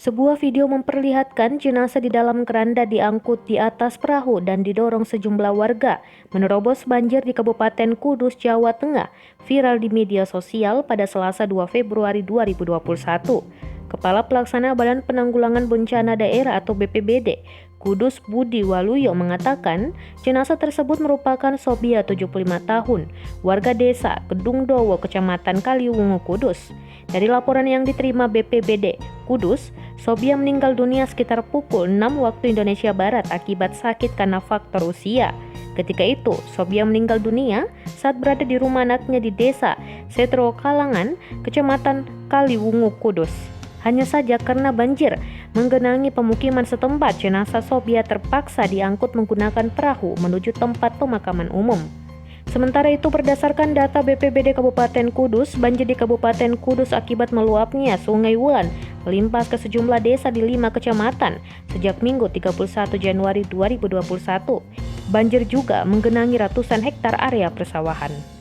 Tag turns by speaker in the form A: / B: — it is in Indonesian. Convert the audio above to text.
A: Sebuah video memperlihatkan jenazah di dalam keranda diangkut di atas perahu dan didorong sejumlah warga menerobos banjir di Kabupaten Kudus, Jawa Tengah, viral di media sosial pada Selasa 2 Februari 2021. Kepala Pelaksana Badan Penanggulangan Bencana Daerah atau BPBD, Kudus Budi Waluyo mengatakan jenazah tersebut merupakan Sobia 75 tahun, warga desa Kedungdowo, Kecamatan Kaliwungu, Kudus. Dari laporan yang diterima BPBD Kudus, Sobia meninggal dunia sekitar pukul 6 waktu Indonesia Barat akibat sakit karena faktor usia. Ketika itu, Sobia meninggal dunia saat berada di rumah anaknya di desa Setro Kalangan, Kecamatan Kaliwungu, Kudus. Hanya saja karena banjir menggenangi pemukiman setempat, jenazah Sobia terpaksa diangkut menggunakan perahu menuju tempat pemakaman umum. Sementara itu, berdasarkan data BPBD Kabupaten Kudus, banjir di Kabupaten Kudus akibat meluapnya Sungai Wulan melimpas ke sejumlah desa di 5 kecamatan sejak Minggu 31 Januari 2021. Banjir juga menggenangi ratusan hektar area persawahan.